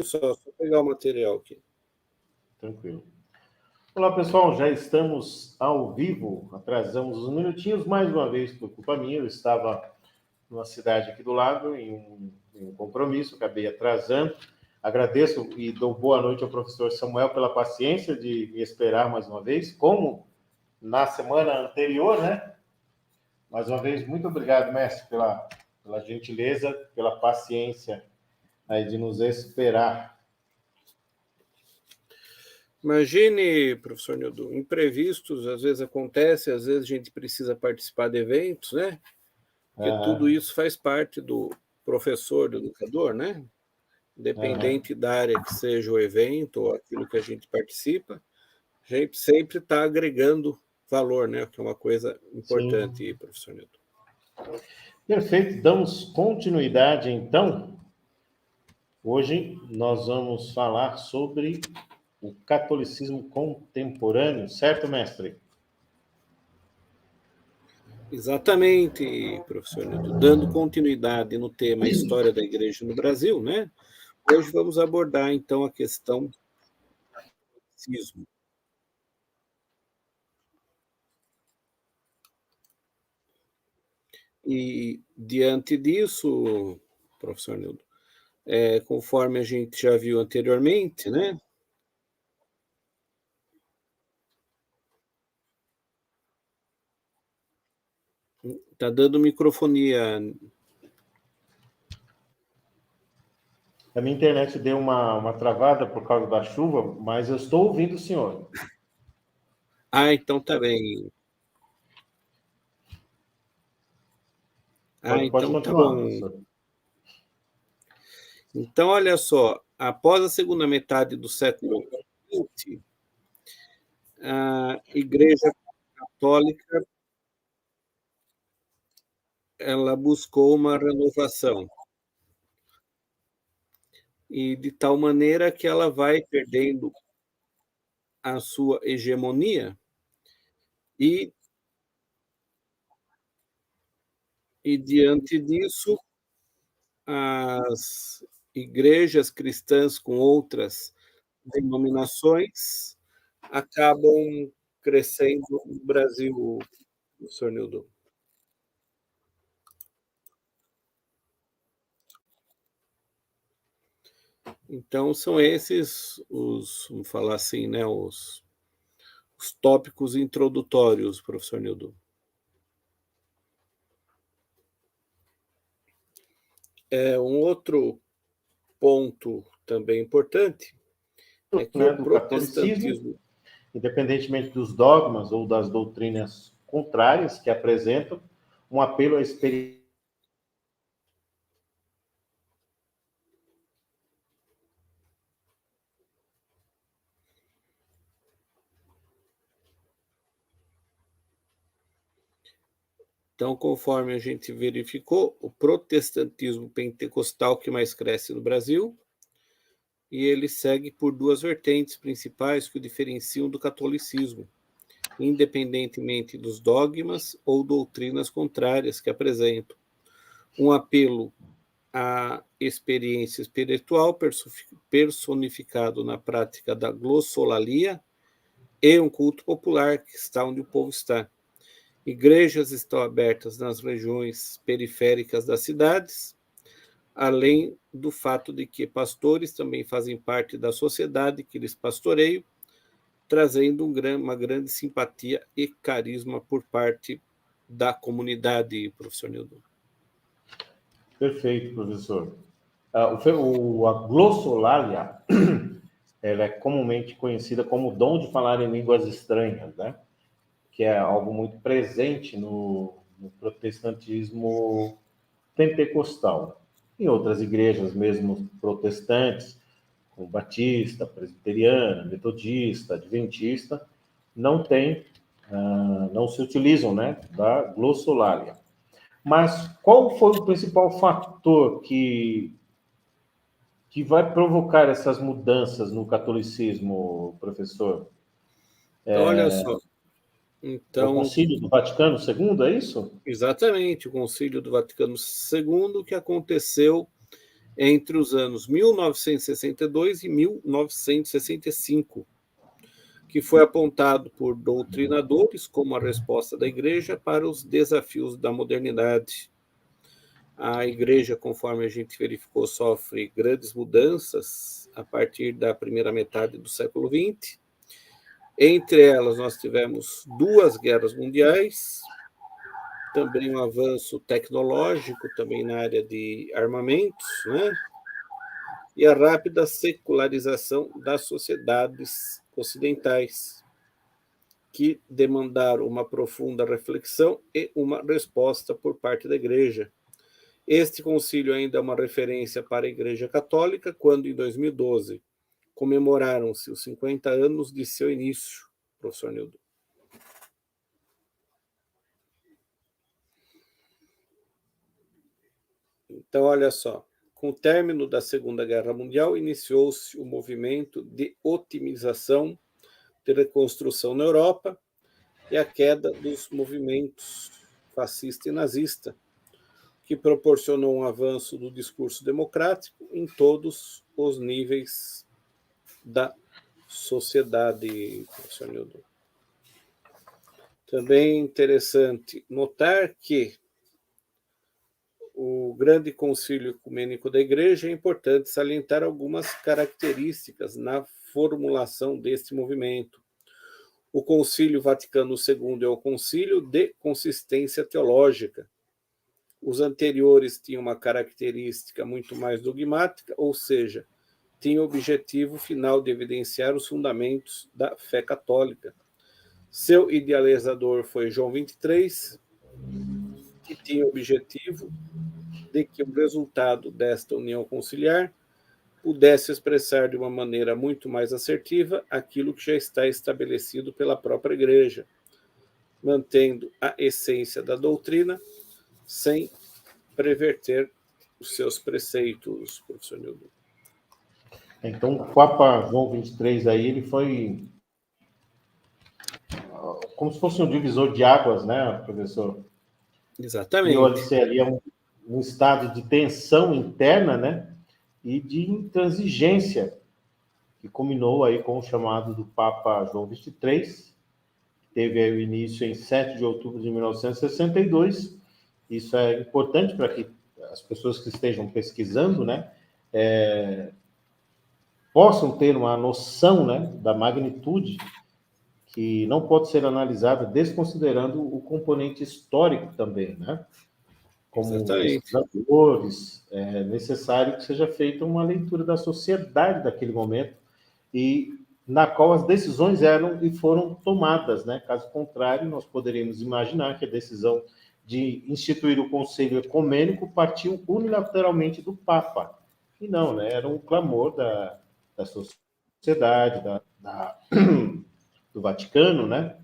Só pegar o material aqui. Tranquilo. Olá, pessoal, já estamos ao vivo. Atrasamos uns minutinhos, mais uma vez, por culpa minha. Eu estava numa cidade aqui do lado, em um compromisso, acabei atrasando. Agradeço e dou boa noite ao professor Samuel pela paciência de me esperar mais uma vez, como na semana anterior, né? Mais uma vez, muito obrigado, mestre, pela gentileza, pela paciência aí de nos esperar. Imagine, professor Nildo, imprevistos às vezes acontecem, às vezes a gente precisa participar de eventos, né? Porque tudo isso faz parte do professor, do educador, né? Independente da área que seja o evento ou aquilo que a gente participa, a gente sempre está agregando valor, né? Que é uma coisa importante, Sim. professor Nildo. Perfeito. Damos continuidade, então. Hoje nós vamos falar sobre o catolicismo contemporâneo, certo, mestre? Exatamente, professor Nildo. Dando continuidade no tema História da Igreja no Brasil, né? Hoje vamos abordar, então, a questão do catolicismo. E, diante disso, professor Nildo, conforme a gente já viu anteriormente, né? Está dando microfonia. A minha internet deu uma travada por causa da chuva, mas eu estou ouvindo o senhor. Então tá bem. Pode Então tá continuar, bom. professor. Então, olha só, após a segunda metade do século XX, a Igreja Católica ela buscou uma renovação, e de tal maneira que ela vai perdendo a sua hegemonia e diante disso, as igrejas cristãs com outras denominações acabam crescendo no Brasil, professor Nildo. Então, são esses os, vamos falar assim, né, os tópicos introdutórios, professor Nildo. Um outro ponto também importante é que o Do catolicismo, protestantismo, independentemente dos dogmas ou das doutrinas contrárias que apresentam, um apelo à experiência. então, conforme a gente verificou, o protestantismo pentecostal que mais cresce no Brasil, e ele segue por duas vertentes principais que o diferenciam do catolicismo, independentemente dos dogmas ou doutrinas contrárias que apresentam. Um apelo à experiência espiritual personificado na prática da glossolalia e um culto popular que está onde o povo está. Igrejas estão abertas nas regiões periféricas das cidades, além do fato de que pastores também fazem parte da sociedade que lhes pastoreiam, trazendo uma grande simpatia e carisma por parte da comunidade, professor Nildo. Perfeito, professor. A glossolalia, ela é comumente conhecida como dom de falar em línguas estranhas, né? Que é algo muito presente no protestantismo pentecostal. Em outras igrejas, mesmo protestantes, como batista, presbiteriana, metodista, adventista, não tem, não se utilizam, né, da glossolalia. Mas qual foi o principal fator que vai provocar essas mudanças no catolicismo, professor? Olha só, É o então, Concílio do Vaticano II, é isso? exatamente, o Concílio do Vaticano II, que aconteceu entre os anos 1962 e 1965, que foi apontado por doutrinadores como a resposta da Igreja para os desafios da modernidade. A Igreja, conforme a gente verificou, sofre grandes mudanças a partir da primeira metade do século XX. Entre elas, nós tivemos 2 guerras mundiais, também um avanço tecnológico, também na área de armamentos, né? E a rápida secularização das sociedades ocidentais, que demandaram uma profunda reflexão e uma resposta por parte da Igreja. Este concílio ainda é uma referência para a Igreja Católica, quando, em 2012, comemoraram-se os 50 anos de seu início, professor Nildo. Então, olha só, com o término da Segunda Guerra Mundial, iniciou-se o movimento de otimização de reconstrução na Europa e a queda dos movimentos fascista e nazista, que proporcionou um avanço do discurso democrático em todos os níveis da sociedade, professor Nildo. Também é interessante notar que o Grande Concílio Ecumênico da Igreja é importante salientar algumas características na formulação deste movimento. O Concílio Vaticano II é o concílio de consistência teológica. Os anteriores tinham uma característica muito mais dogmática, ou seja, tinham o objetivo final de evidenciar os fundamentos da fé católica. Seu idealizador foi João XXIII, que tinha o objetivo de que o resultado desta união conciliar pudesse expressar de uma maneira muito mais assertiva aquilo que já está estabelecido pela própria Igreja, mantendo a essência da doutrina sem perverter os seus preceitos, professor Nildo. Então, o Papa João XXIII aí, ele foi como se fosse um divisor de águas, né, professor? Exatamente. Criou-se ali um estado de tensão interna, né, e de intransigência, que culminou aí com o chamado do Papa João XXIII, que teve aí o início em 7 de outubro de 1962. Isso é importante para que as pessoas que estejam pesquisando, né, possam ter uma noção, né, da magnitude, que não pode ser analisada desconsiderando o componente histórico também, né? Como pesquisadores, é necessário que seja feita uma leitura da sociedade daquele momento e na qual as decisões eram e foram tomadas, né? Caso contrário, nós poderíamos imaginar que a decisão de instituir o Conselho Ecumênico partiu unilateralmente do Papa. E não, né? Era um clamor da sociedade, do Vaticano, né?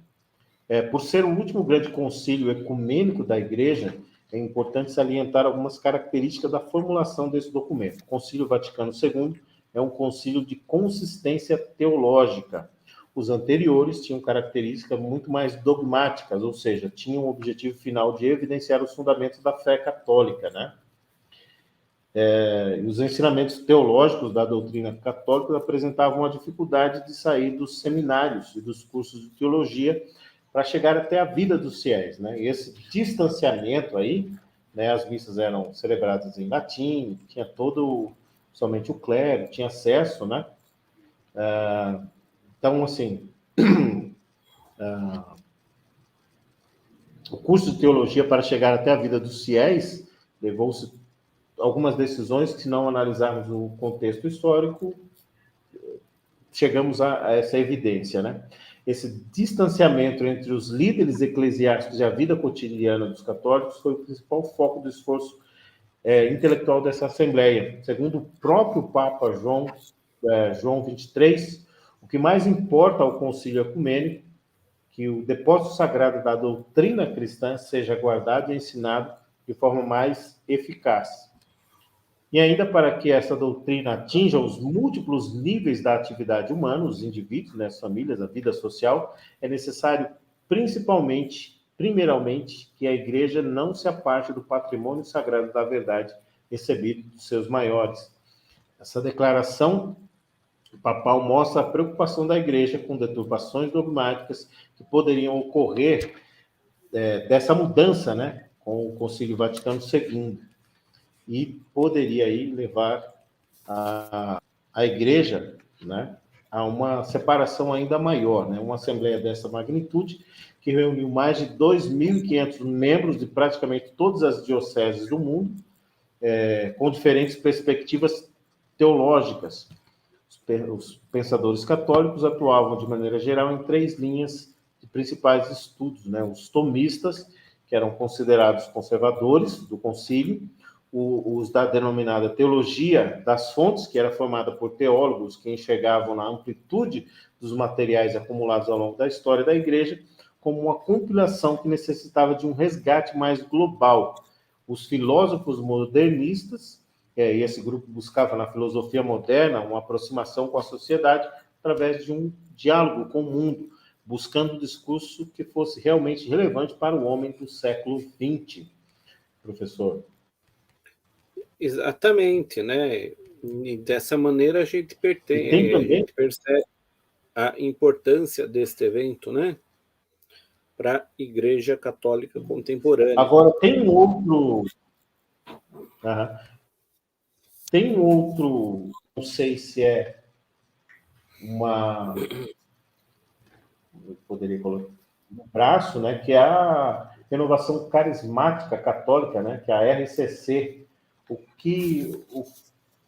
Por ser o último grande concílio ecumênico da Igreja, é importante salientar algumas características da formulação desse documento. O Concílio Vaticano II é um concílio de consistência teológica. Os anteriores tinham características muito mais dogmáticas, ou seja, tinham o objetivo final de evidenciar os fundamentos da fé católica, né? Os ensinamentos teológicos da doutrina católica apresentavam a dificuldade de sair dos seminários e dos cursos de teologia para chegar até a vida dos fiéis, né? E esse distanciamento aí, né, as missas eram celebradas em latim, tinha somente o clero tinha acesso, né? Então, assim, o curso de teologia para chegar até a vida dos fiéis levou-se algumas decisões que, se não analisarmos o contexto histórico, chegamos a essa evidência, né? Esse distanciamento entre os líderes eclesiásticos e a vida cotidiana dos católicos foi o principal foco do esforço intelectual dessa Assembleia. Segundo o próprio Papa João XXIII, o que mais importa ao Concílio Ecumênico que o depósito sagrado da doutrina cristã seja guardado e ensinado de forma mais eficaz. E ainda para que essa doutrina atinja os múltiplos níveis da atividade humana, os indivíduos, né, as famílias, a vida social, é necessário primeiramente, que a Igreja não se aparte do patrimônio sagrado da verdade recebido dos seus maiores. Essa declaração papal mostra a preocupação da Igreja com deturpações dogmáticas que poderiam ocorrer dessa mudança, né, com o Concílio Vaticano II, e poderia aí levar a Igreja, né, a uma separação ainda maior, né, uma assembleia dessa magnitude, que reuniu mais de 2.500 membros de praticamente todas as dioceses do mundo, com diferentes perspectivas teológicas. Os pensadores católicos atuavam, de maneira geral, em 3 linhas de principais estudos, né? Os tomistas, que eram considerados conservadores do concílio, os da denominada teologia das fontes, que era formada por teólogos que enxergavam na amplitude dos materiais acumulados ao longo da história da Igreja como uma compilação que necessitava de um resgate mais global. Os filósofos modernistas, e esse grupo buscava na filosofia moderna uma aproximação com a sociedade através de um diálogo com o mundo, buscando um discurso que fosse realmente relevante para o homem do século XX. Professor. Exatamente, né? E dessa maneira a gente percebe a importância deste evento, né? Para a Igreja Católica contemporânea. Agora, tem um outro... Tem um outro, não sei se é uma... Eu poderia colocar um braço, né? Que é a Renovação Carismática Católica, né? Que é a RCC.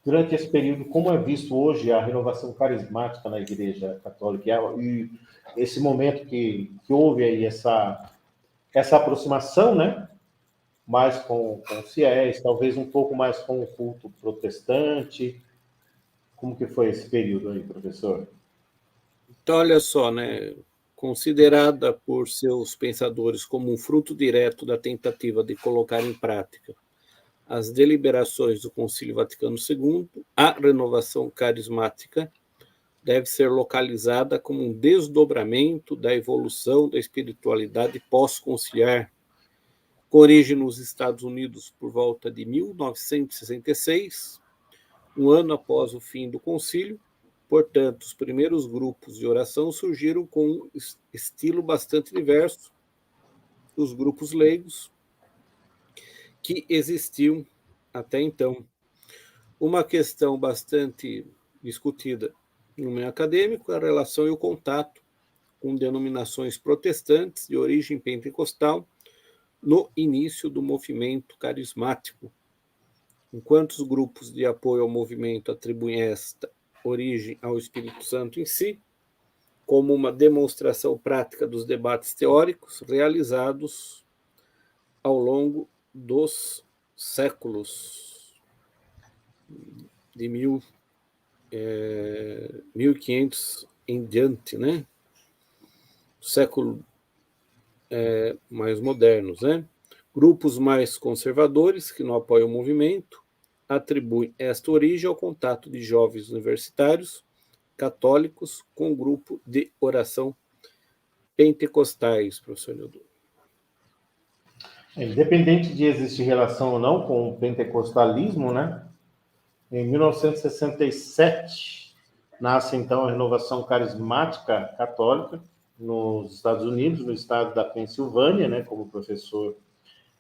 Durante esse período, como é visto hoje a renovação carismática na Igreja Católica, e esse momento que houve aí essa aproximação, né? Mais com os fiéis, talvez um pouco mais com o culto protestante. Como que foi esse período aí, professor? Então, olha só, né? Considerada por seus pensadores como um fruto direto da tentativa de colocar em prática as deliberações do Concílio Vaticano II, a renovação carismática deve ser localizada como um desdobramento da evolução da espiritualidade pós-conciliar, com origem nos Estados Unidos por volta de 1966, um ano após o fim do concílio. Portanto, os primeiros grupos de oração surgiram com um estilo bastante diverso dos grupos leigos que existiam até então. Uma questão bastante discutida no meio acadêmico é a relação e o contato com denominações protestantes de origem pentecostal no início do movimento carismático. Enquanto os grupos de apoio ao movimento atribuem esta origem ao Espírito Santo em si, como uma demonstração prática dos debates teóricos realizados ao longo dos séculos de 1500 em diante, né? Século mais modernos, né? Grupos mais conservadores que não apoiam o movimento atribuem esta origem ao contato de jovens universitários católicos com grupo de oração pentecostais, professor Nildo. Independente de existir relação ou não com o pentecostalismo, né? Em 1967, nasce, então, a Renovação Carismática Católica nos Estados Unidos, no estado da Pensilvânia, né? Como o professor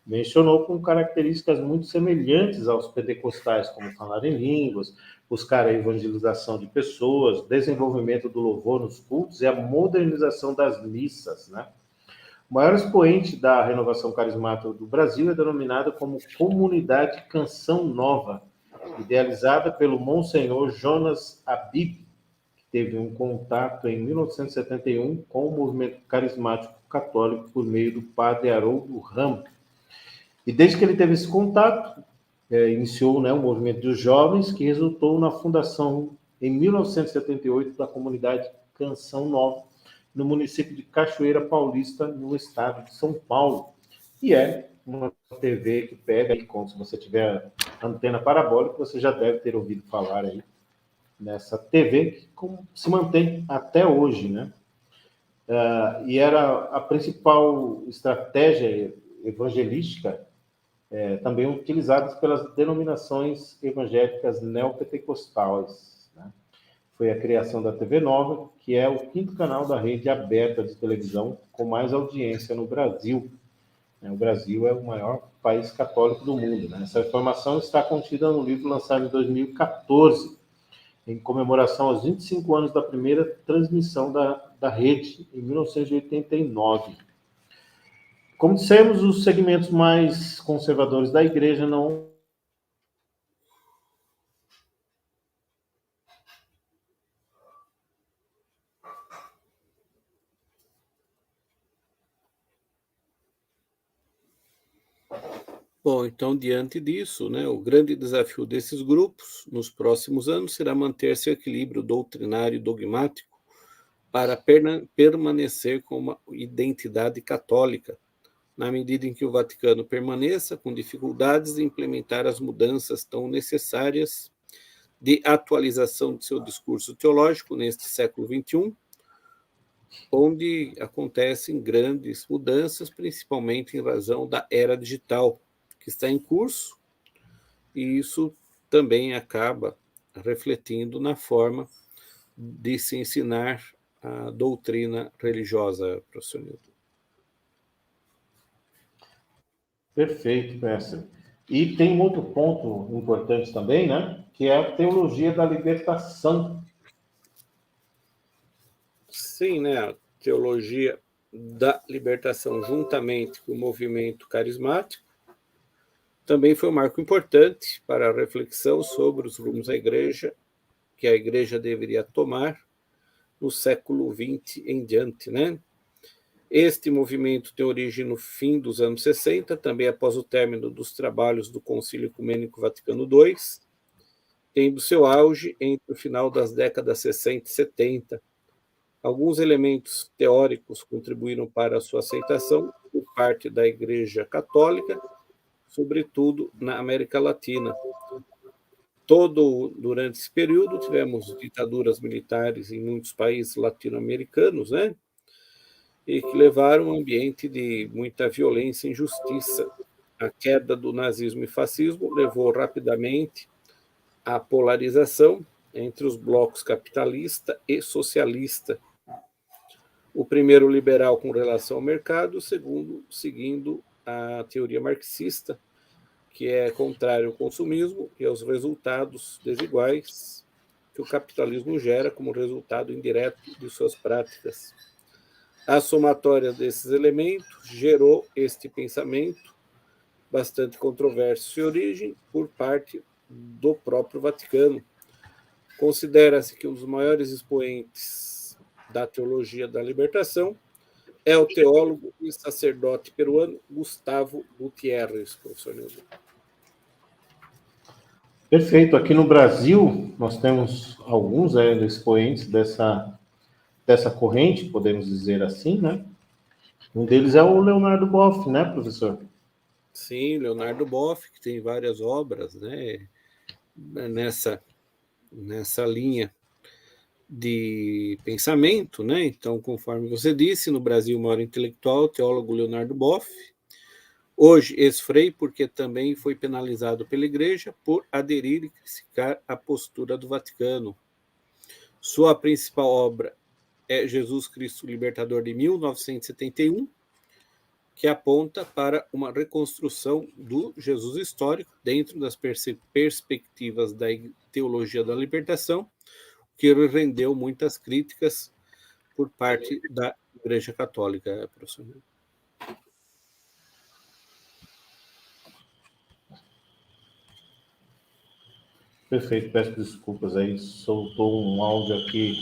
mencionou, com características muito semelhantes aos pentecostais, como falar em línguas, buscar a evangelização de pessoas, desenvolvimento do louvor nos cultos e a modernização das missas, né? O maior expoente da renovação carismática do Brasil é denominado como Comunidade Canção Nova, idealizada pelo Monsenhor Jonas Abib, que teve um contato em 1971 com o movimento carismático católico por meio do padre Haroldo Ramos. E desde que ele teve esse contato, iniciou, né, o movimento dos jovens, que resultou na fundação, em 1978, da Comunidade Canção Nova, no município de Cachoeira Paulista, no estado de São Paulo. E é uma TV que pega, e se você tiver antena parabólica, você já deve ter ouvido falar aí nessa TV, que se mantém até hoje, né? E era a principal estratégia evangelística também utilizadas pelas denominações evangélicas neopentecostais, né? Foi a criação da TV Nova, que é o 5º canal da rede aberta de televisão com mais audiência no Brasil. O Brasil é o maior país católico do mundo, né? Essa informação está contida no livro lançado em 2014, em comemoração aos 25 anos da primeira transmissão da rede, em 1989. Como dissemos, os segmentos mais conservadores da igreja não... Bom, então, diante disso, né, o grande desafio desses grupos nos próximos anos será manter seu equilíbrio doutrinário e dogmático para permanecer com uma identidade católica, na medida em que o Vaticano permaneça com dificuldades de implementar as mudanças tão necessárias de atualização de seu discurso teológico neste século XXI, onde acontecem grandes mudanças, principalmente em razão da era digital que está em curso, e isso também acaba refletindo na forma de se ensinar a doutrina religiosa, professor Nilton. Perfeito, mestre. E tem um outro ponto importante também, né? Que é a teologia da libertação. Sim, né? A teologia da libertação, juntamente com o movimento carismático, também foi um marco importante para a reflexão sobre os rumos da igreja, que a igreja deveria tomar no século XX em diante, né? Este movimento tem origem no fim dos anos 60, também após o término dos trabalhos do Concílio Ecumênico Vaticano II, tendo seu auge entre o final das décadas 60 e 70. Alguns elementos teóricos contribuíram para a sua aceitação por parte da Igreja Católica, sobretudo na América Latina. Durante esse período, tivemos ditaduras militares em muitos países latino-americanos, né? E que levaram a um ambiente de muita violência e injustiça. A queda do nazismo e fascismo levou rapidamente à polarização entre os blocos capitalista e socialista. O primeiro liberal com relação ao mercado, o segundo seguindo a teoria marxista, que é contrário ao consumismo e aos resultados desiguais que o capitalismo gera como resultado indireto de suas práticas. A somatória desses elementos gerou este pensamento bastante controverso de origem por parte do próprio Vaticano. Considera-se que um dos maiores expoentes da teologia da libertação é o teólogo e sacerdote peruano Gustavo Gutierrez, professor Nilson. Perfeito. Aqui no Brasil, nós temos alguns expoentes dessa corrente, podemos dizer assim, né? Um deles é o Leonardo Boff, né, professor? Sim, Leonardo Boff, que tem várias obras, né, nessa linha de pensamento, né? Então, conforme você disse, no Brasil, o maior intelectual, o teólogo Leonardo Boff, hoje ex-frei, porque também foi penalizado pela Igreja por aderir e criticar a postura do Vaticano. Sua principal obra é Jesus Cristo Libertador, de 1971, que aponta para uma reconstrução do Jesus histórico dentro das perspectivas da teologia da libertação, que rendeu muitas críticas por parte da Igreja Católica, professor. Perfeito, peço desculpas aí, soltou um áudio aqui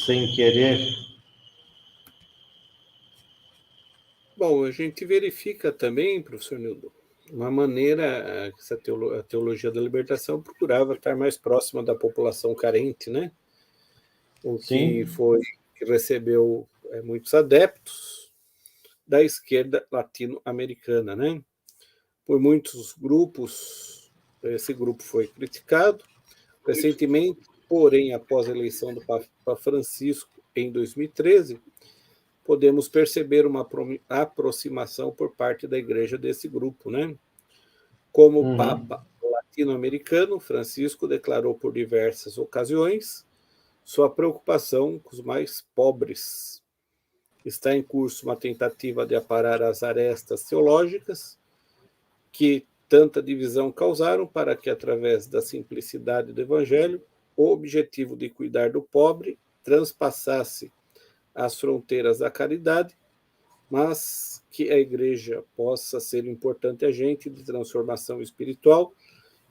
sem querer. Bom, a gente verifica também, professor Nildo, uma maneira que a teologia da libertação procurava estar mais próxima da população carente, né? O que recebeu muitos adeptos da esquerda latino-americana, né? Por muitos grupos, esse grupo foi criticado. Recentemente, porém, após a eleição do Papa Francisco em 2013, podemos perceber uma aproximação por parte da igreja desse grupo, né? Como o Papa latino-americano, Francisco declarou por diversas ocasiões sua preocupação com os mais pobres. Está em curso uma tentativa de aparar as arestas teológicas que tanta divisão causaram para que, através da simplicidade do Evangelho, o objetivo de cuidar do pobre transpassasse as fronteiras da caridade, mas que a igreja possa ser um importante agente de transformação espiritual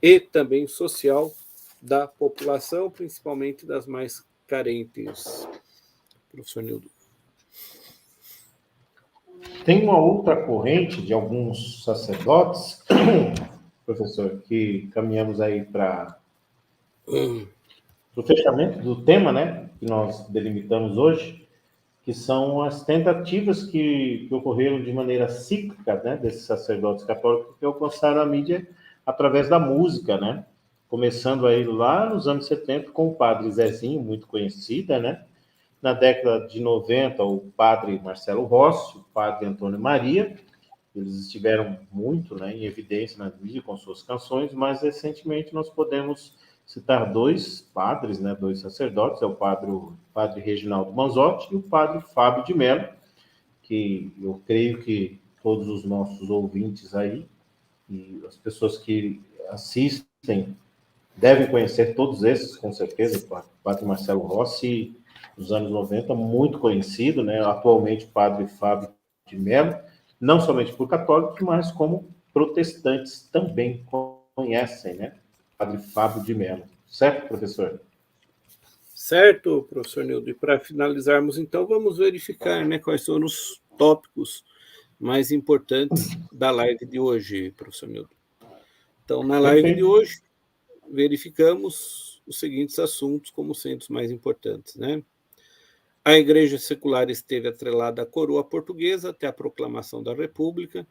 e também social da população, principalmente das mais carentes. Professor Nildo. Tem uma outra corrente de alguns sacerdotes, professor, que caminhamos aí para o fechamento do tema, né, que nós delimitamos hoje, que são as tentativas que ocorreram de maneira cíclica, né, desses sacerdotes católicos que alcançaram a mídia através da música, né, começando aí lá nos anos 70 com o padre Zezinho, muito conhecida, né, na década de 90 o padre Marcelo Rossi, o padre Antônio Maria, eles estiveram muito, né, em evidência na mídia com suas canções, mas recentemente nós podemos citar dois padres, né, dois sacerdotes, é o padre Reginaldo Manzotti e o padre Fábio de Mello, que eu creio que todos os nossos ouvintes aí e as pessoas que assistem devem conhecer todos esses, com certeza. O padre Marcelo Rossi, nos anos 90, muito conhecido, né, atualmente o padre Fábio de Mello, não somente por católicos, mas como protestantes também conhecem, né? Padre Fábio de Mello. Certo, professor? Certo, professor Nildo. E para finalizarmos, então, vamos verificar, né, quais são os tópicos mais importantes da live de hoje, professor Nildo. Então, na live de hoje, verificamos os seguintes assuntos como sendo os mais importantes, né? A igreja secular esteve atrelada à coroa portuguesa até a proclamação da República.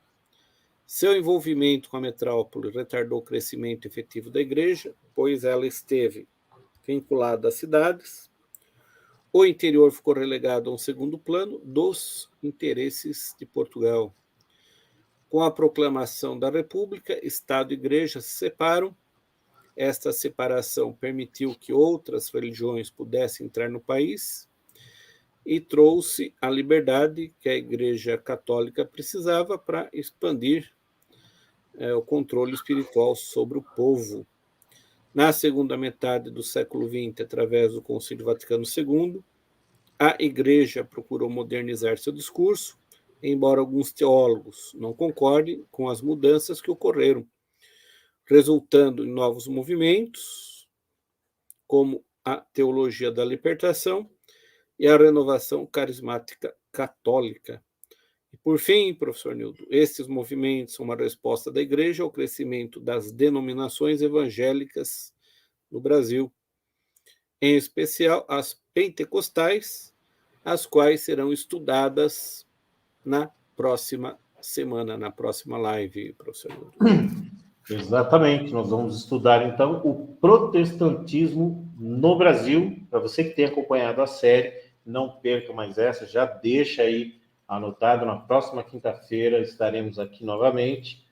Seu envolvimento com a metrópole retardou o crescimento efetivo da igreja, pois ela esteve vinculada às cidades. O interior ficou relegado a um segundo plano dos interesses de Portugal. Com a proclamação da República, Estado e Igreja se separam. Esta separação permitiu que outras religiões pudessem entrar no país e trouxe a liberdade que a Igreja Católica precisava para expandir o controle espiritual sobre o povo. Na segunda metade do século XX, através do Concílio Vaticano II, a Igreja procurou modernizar seu discurso, embora alguns teólogos não concordem com as mudanças que ocorreram, resultando em novos movimentos, como a teologia da libertação e a renovação carismática católica. E, por fim, professor Nildo, estes movimentos são uma resposta da Igreja ao crescimento das denominações evangélicas no Brasil, em especial as pentecostais, as quais serão estudadas na próxima semana, na próxima live, professor Nildo. Exatamente, nós vamos estudar então o protestantismo no Brasil. Para você que tem acompanhado a série, não perca mais essa, já deixa aí anotado, na próxima quinta-feira estaremos aqui novamente,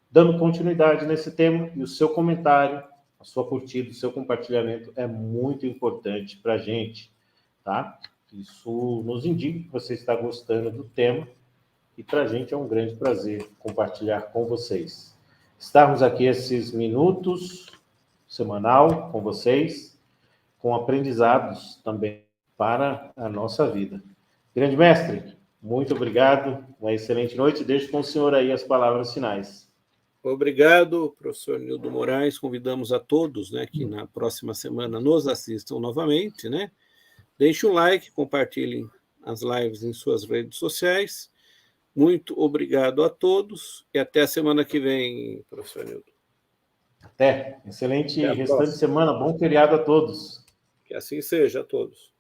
dando continuidade nesse tema, e o seu comentário, a sua curtida, o seu compartilhamento é muito importante para a gente, tá? Isso nos indica que você está gostando do tema, e para a gente é um grande prazer compartilhar com vocês. Estarmos aqui esses minutos semanal com vocês, com aprendizados também para a nossa vida. Grande mestre, muito obrigado, uma excelente noite. Deixo com o senhor aí as palavras finais. Obrigado, professor Nildo Moraes. Convidamos a todos, né, que na próxima semana nos assistam novamente, né? Deixe um like, compartilhem as lives em suas redes sociais. Muito obrigado a todos e até a semana que vem, professor Nildo. Até. Excelente restante de semana. Bom feriado a todos. Que assim seja a todos.